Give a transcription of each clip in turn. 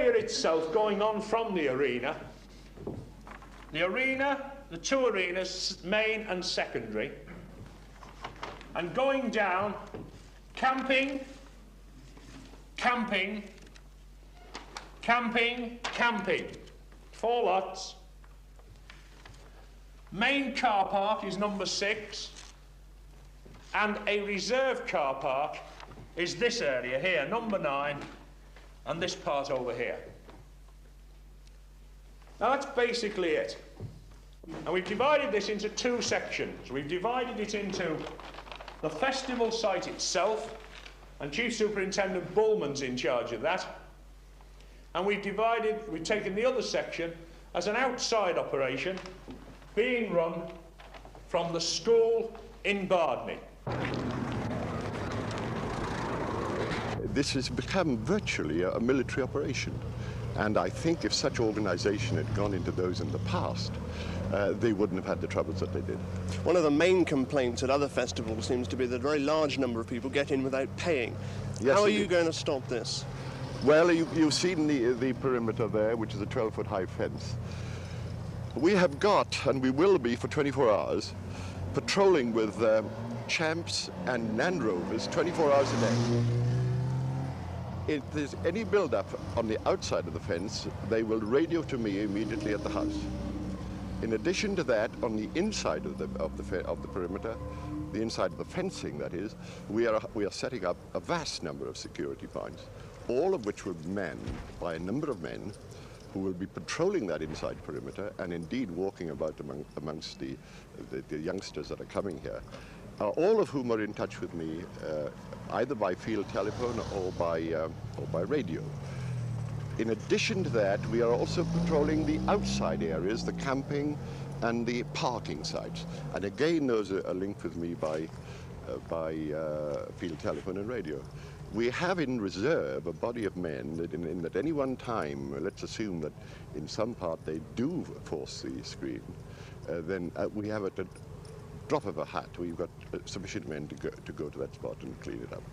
area itself going on from the arena, the two arenas, main and secondary, and going down, camping, camping, camping, camping. 4 lots. Main car park is number 6, and a reserve car park is this area here, number 9, and this part over here. Now that's basically it. And we've divided this into 2 sections. We've divided it into the festival site itself, and Chief Superintendent Bullman's in charge of that. And we've taken the other section as an outside operation being run from the school in Bardney. This has become virtually a military operation. And I think if such organisation had gone into those in the past, they wouldn't have had the troubles that they did. One of the main complaints at other festivals seems to be that a very large number of people get in without paying. Yes, how are you going to stop this? Well, you've seen the perimeter there, which is a 12-foot high fence. We have got, and we will be for 24 hours, patrolling with champs and Land Rovers 24 hours a day. If there's any build-up on the outside of the fence, they will radio to me immediately at the house. In addition to that, on the inside of the perimeter, the inside of the fencing, that is, we are setting up a vast number of security points, all of which will be manned by a number of men who will be patrolling that inside perimeter and indeed walking about amongst the youngsters that are coming here, all of whom are in touch with me either by field telephone or by radio. In addition to that, we are also patrolling the outside areas, the camping and the parking sites. And again, those are linked with me by field telephone and radio. We have in reserve a body of men that at any one time, let's assume that in some part they do force the screen, then we have at the drop of a hat, we've got sufficient men to go to that spot and clean it up.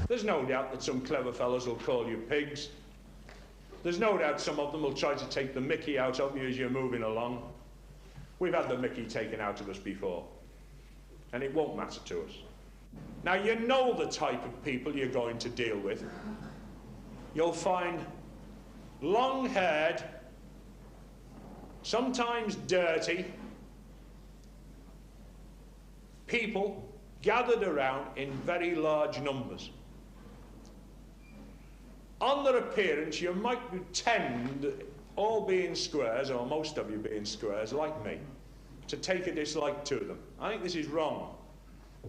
There's no doubt that some clever fellows will call you pigs. There's no doubt some of them will try to take the mickey out of you as you're moving along. We've had the mickey taken out of us before, and it won't matter to us. Now, you know the type of people you're going to deal with. You'll find long-haired, sometimes dirty, people gathered around in very large numbers. On their appearance, you might tend, all being squares, or most of you being squares, like me, to take a dislike to them. I think this is wrong.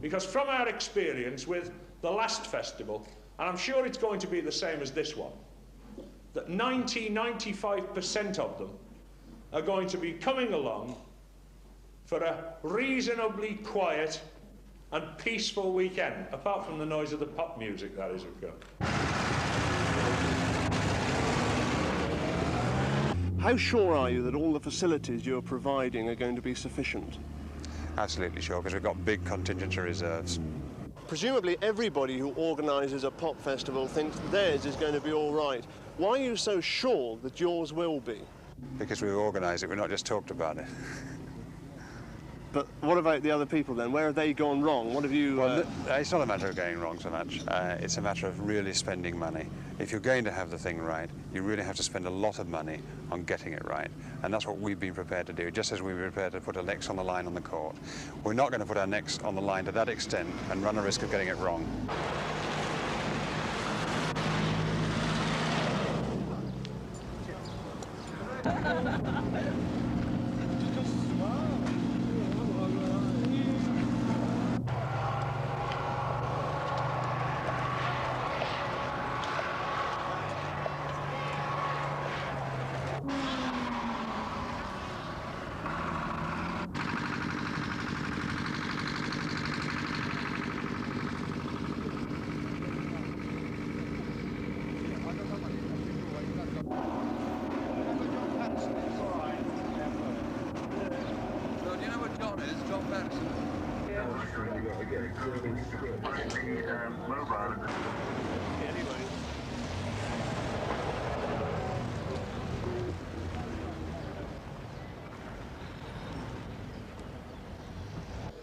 Because from our experience with the last festival, and I'm sure it's going to be the same as this one, that 95% of them are going to be coming along for a reasonably quiet and peaceful weekend, apart from the noise of the pop music, that is, of course. How sure are you that all the facilities you're providing are going to be sufficient? Absolutely sure, because we've got big contingency reserves. Presumably everybody who organises a pop festival thinks theirs is going to be all right. Why are you so sure that yours will be? Because we've organised it, we've not just talked about it. But what about the other people then? Where have they gone wrong? What have you... Well, it's not a matter of going wrong so much. It's a matter of really spending money. If you're going to have the thing right, you really have to spend a lot of money on getting it right. And that's what we've been prepared to do, just as we've been prepared to put our necks on the line on the court. We're not going to put our necks on the line to that extent and run a risk of getting it wrong.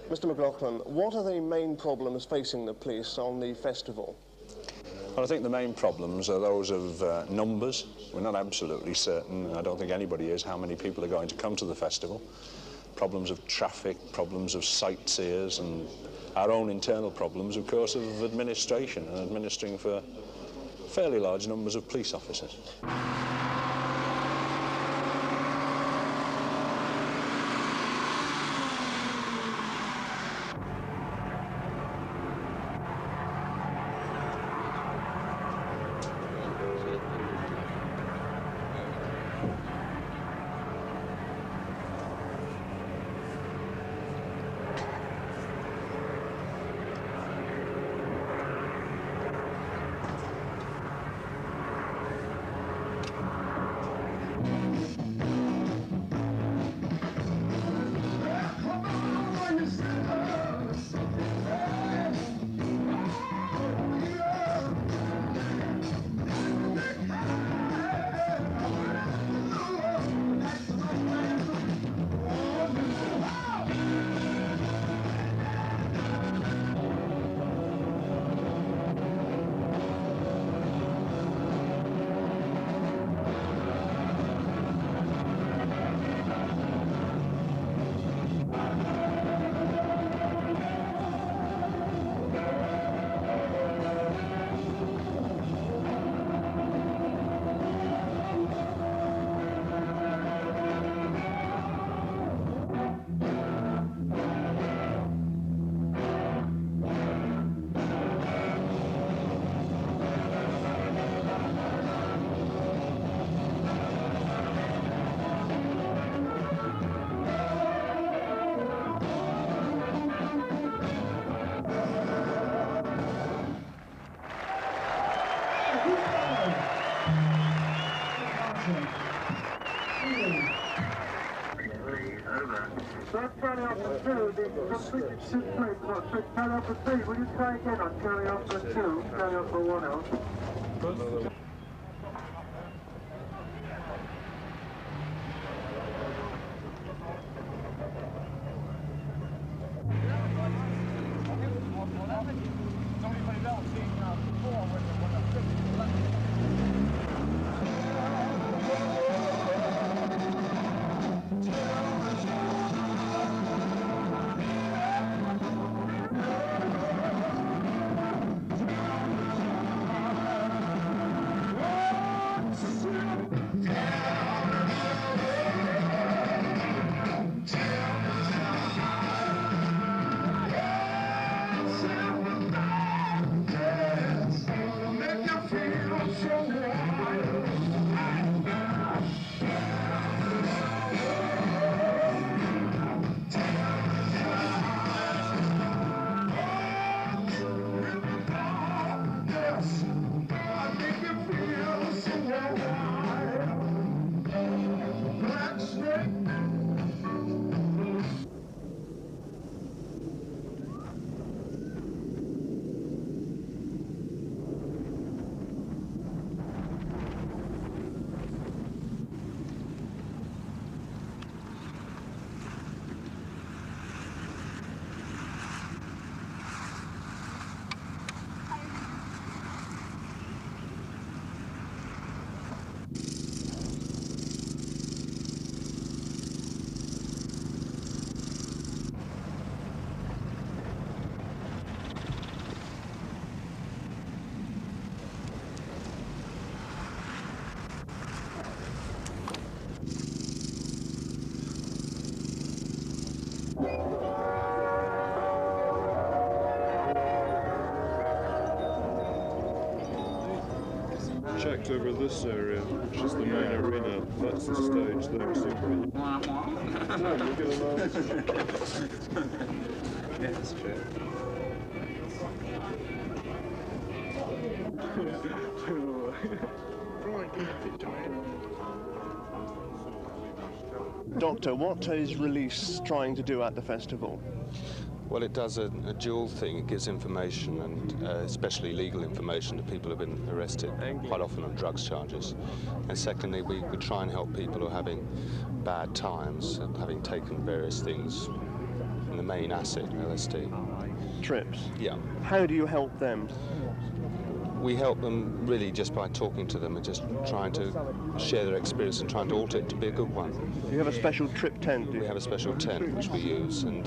Mr. McLaughlin, what are the main problems facing the police on the festival? Well, I think the main problems are those of numbers. We're not absolutely certain, I don't think anybody is, how many people are going to come to the festival. Problems of traffic, problems of sightseers, and our own internal problems, of course, of administration and administering for fairly large numbers of police officers. That's carry on for 2, carry on for 3, will you try again on carry on for 2, carry on for 1 out? Checked over this area, which is the main arena. That's the stage there, super. Yeah, that's true. Doctor, what is Release trying to do at the festival? Well, it does a dual thing. It gives information, and especially legal information, to people who have been arrested, quite often on drugs charges. And secondly, we try and help people who are having bad times, having taken various things, in the main acid, LSD. Trips? Yeah. How do you help them? We help them really just by talking to them and just trying to share their experience and trying to alter it to be a good one. You have a special trip tent, do you? We have a special tent which we use, and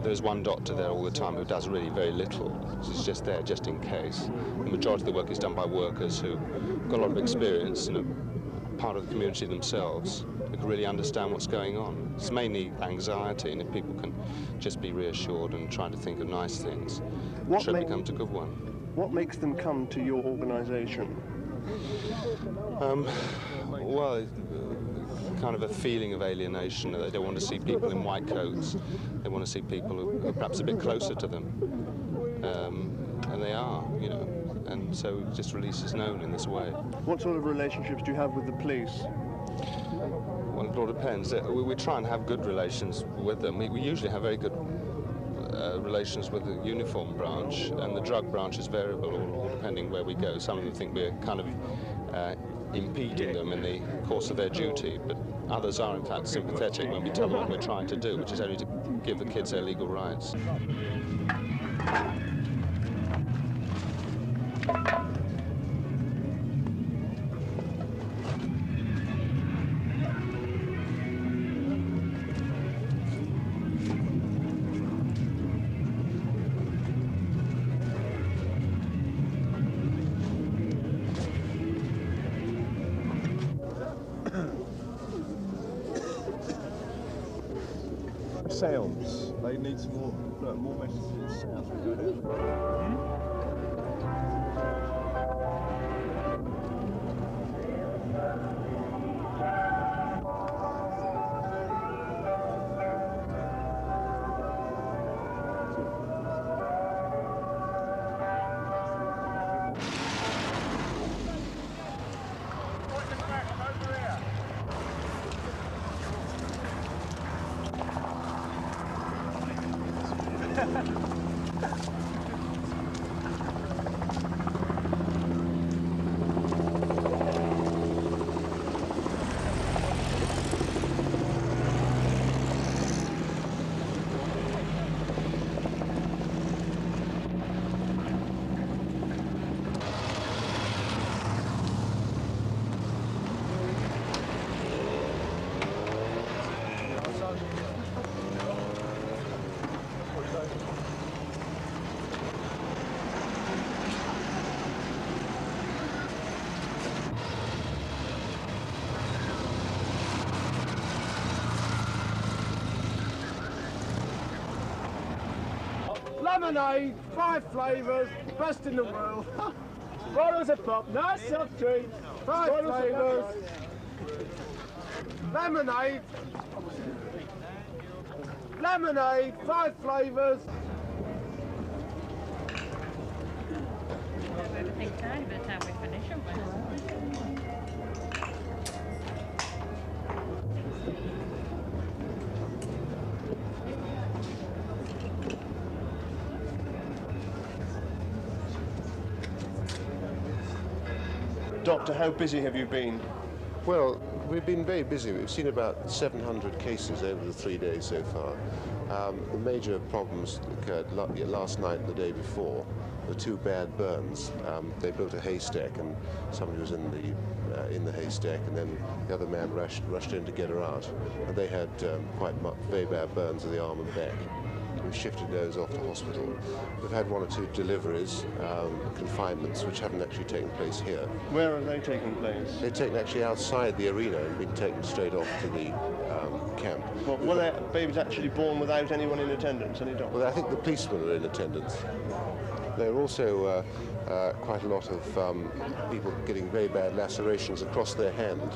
there's one doctor there all the time who does really very little. He's just there just in case. The majority of the work is done by workers who've got a lot of experience and are part of the community themselves, who can really understand what's going on. It's mainly anxiety, and if people can just be reassured and try to think of nice things, the trip becomes a good one. What makes them come to your organisation? Well, kind of a feeling of alienation. They don't want to see people in white coats. They want to see people who are perhaps a bit closer to them. And they are, you know. And so just release is known in this way. What sort of relationships do you have with the police? Well, it all depends. We try and have good relations with them. We usually have very good relations with the uniform branch, and the drug branch is variable, all depending where we go. Some of them think we're kind of impeding them in the course of their duty, but others are in fact sympathetic when we tell them what we're trying to do, which is only to give the kids their legal rights. Sounds. They need some more messages. Lemonade, 5 flavours, best in the world. Bottles of pop, nice soft drink, 5 flavours. Lemonade. Lemonade, 5 flavours. Everything time by the time we finish them. Doctor, how busy have you been? Well, we've been very busy. We've seen about 700 cases over the 3 days so far. The major problems occurred last night and the day before. The 2 bad burns. They built a haystack, and somebody was in the haystack, and then the other man rushed in to get her out. And they had very bad burns of the arm and back. We've shifted those off to hospital. We've had 1 or 2 deliveries, confinements, which haven't actually taken place here. Where are they taking place? They're taken actually outside the arena and been taken straight off to the camp. Well, were their babies actually born without anyone in attendance, any doctors? Well, I think the policemen are in attendance. There are also quite a lot of people getting very bad lacerations across their hand,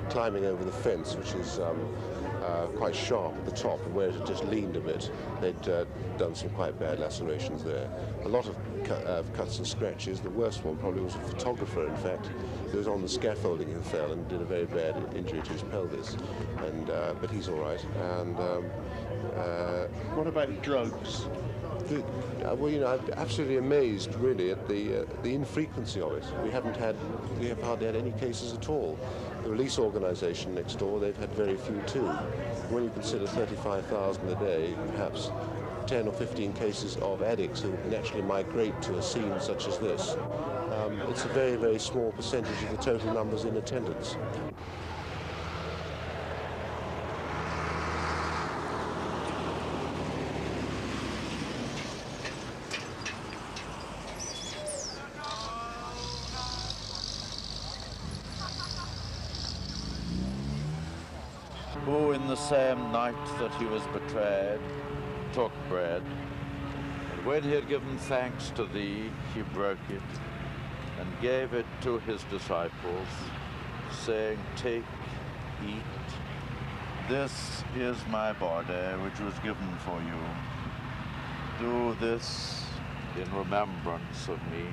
climbing over the fence, which is quite sharp at the top, and where it had just leaned a bit, they'd done some quite bad lacerations there. A lot of cuts and scratches. The worst one probably was a photographer, in fact, who was on the scaffolding and fell and did a very bad injury to his pelvis, and but he's all right. And What about drugs? Well, you know, I'm absolutely amazed, really, at the infrequency of it. We have hardly had any cases at all. The release organisation next door, they've had very few too. When you consider 35,000 a day, perhaps 10 or 15 cases of addicts who naturally migrate to a scene such as this, it's a very, very small percentage of the total numbers in attendance. Who in the same night that he was betrayed took bread, and when he had given thanks to thee, he broke it and gave it to his disciples, saying, Take, eat. This is my body, which was given for you. Do this in remembrance of me.